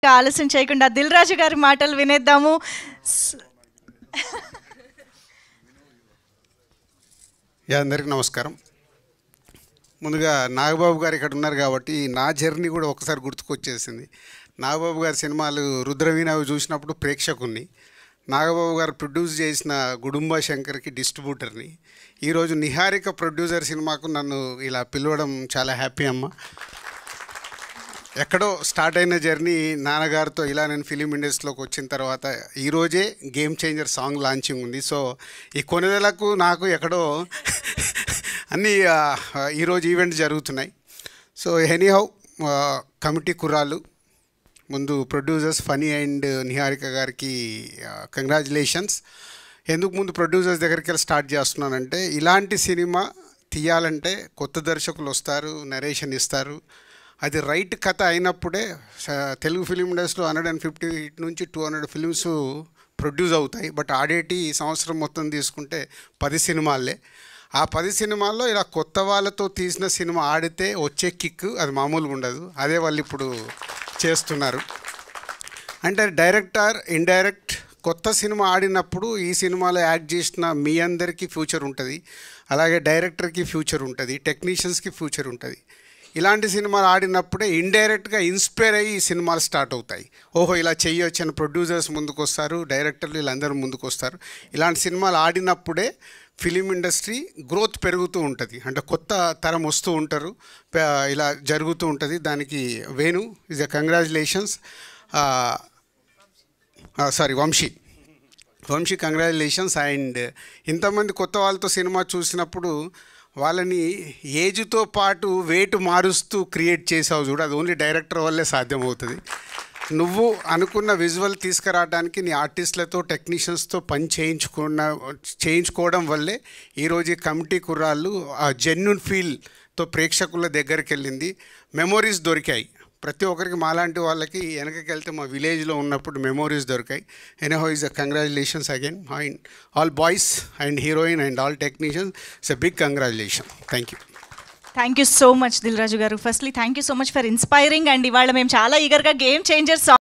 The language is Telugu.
ఇక ఆలస్యం చేయకుండా దిల్ రాజు గారి మాటలు వినేద్దాము. అందరికీ నమస్కారం. ముందుగా నాగబాబు గారు ఇక్కడ ఉన్నారు కాబట్టి నా జర్నీ కూడా ఒకసారి గుర్తుకొచ్చేసింది. నాగబాబు గారి సినిమాలు రుద్రవీణ చూసినప్పుడు ప్రేక్షకుని, నాగబాబు గారు ప్రొడ్యూస్ చేసిన గుడుంబ శంకర్కి డిస్ట్రిబ్యూటర్ని, ఈరోజు నిహారిక ప్రొడ్యూసర్ సినిమాకు నన్ను ఇలా పిలవడం చాలా హ్యాపీ అమ్మ. ఎక్కడో స్టార్ట్ అయిన జర్నీ నాన్నగారితో ఇలా నేను ఫిలిం ఇండస్ట్రీలోకి వచ్చిన తర్వాత ఈరోజే గేమ్ చేంజర్ సాంగ్ లాంచింగ్ ఉంది. సో ఈ కొనుదలకు నాకు ఎక్కడో అన్నీ ఈరోజు ఈవెంట్స్ జరుగుతున్నాయి. సో ఎనీహౌ కమిటీ కుర్రాళ్ళు, ముందు ప్రొడ్యూసర్స్ ఫనీ అండ్ నిహారిక గారికి కంగ్రాచులేషన్స్. ఎందుకు ముందు ప్రొడ్యూసర్స్ దగ్గరికి వెళ్ళి స్టార్ట్ చేస్తున్నానంటే, ఇలాంటి సినిమా తీయాలంటే కొత్త దర్శకులు వస్తారు, నరేషన్ ఇస్తారు, అది రైట్ కథ అయినప్పుడే తెలుగు ఫిలిం ఇండస్ట్రీలో 150 నుంచి 200 ఫిలిమ్స్ ప్రొడ్యూస్ అవుతాయి. బట్ ఆడేటి ఈ సంవత్సరం మొత్తం తీసుకుంటే 10 సినిమాలే. ఆ 10 సినిమాల్లో ఇలా కొత్త వాళ్ళతో తీసిన సినిమా ఆడితే వచ్చే కిక్ అది మామూలుగా ఉండదు. అదే వాళ్ళు ఇప్పుడు చేస్తున్నారు. అంటే డైరెక్టర్ ఇండైరెక్ట్ కొత్త సినిమా ఆడినప్పుడు ఈ సినిమాలో యాక్ట్ చేసిన మీ అందరికీ ఫ్యూచర్ ఉంటుంది, అలాగే డైరెక్టర్కి ఫ్యూచర్ ఉంటుంది, టెక్నీషియన్స్కి ఫ్యూచర్ ఉంటుంది. ఇలాంటి సినిమాలు ఆడినప్పుడే ఇండైరెక్ట్గా ఇన్స్పైర్ అయ్యి ఈ సినిమాలు స్టార్ట్ అవుతాయి. ఓహో ఇలా చెయ్యొచ్చు అని ప్రొడ్యూసర్స్ ముందుకు వస్తారు, డైరెక్టర్లు వీళ్ళందరూ ముందుకు వస్తారు. ఇలాంటి సినిమాలు ఆడినప్పుడే ఫిలిం ఇండస్ట్రీ గ్రోత్ పెరుగుతూ ఉంటుంది, అంటే కొత్త తరం వస్తూ ఉంటారు, ఇలా జరుగుతూ ఉంటుంది. దానికి Venu is a congratulations. Vamshi congratulations. And ఇంతమంది కొత్త వాళ్ళతో సినిమా చూసినప్పుడు వాళ్ళని ఏజ్తో పాటు వెయిట్ మారుస్తూ క్రియేట్ చేసావు చూడు, అది ఓన్లీ డైరెక్టర్ వల్లే సాధ్యమవుతుంది. నువ్వు అనుకున్న విజువల్ తీసుకురావడానికి నీ ఆర్టిస్టులతో టెక్నీషియన్స్తో పని చేయించుకోవడం వల్లే ఈరోజు ఈ కమిటీ కుర్రాళ్ళు ఆ జెన్యూన్ ఫీల్తో ప్రేక్షకుల దగ్గరికి వెళ్ళింది. మెమోరీస్ దొరికాయి ప్రతి ఒక్కరికి. మాలాంటి వాళ్ళకి వెనకకి వెళ్తే మా విలేజ్లో ఉన్నప్పుడు మెమోరీస్ దొరికాయి. Anyhow is a congratulations again and all boys and heroine and all technicians. It's a big congratulation. Thank you. Thank you so much Dil Raju garu. Firstly thank you so much for inspiring. And ఇవాళ మేము చాలా ఈగర్గా గేమ్ చేంజర్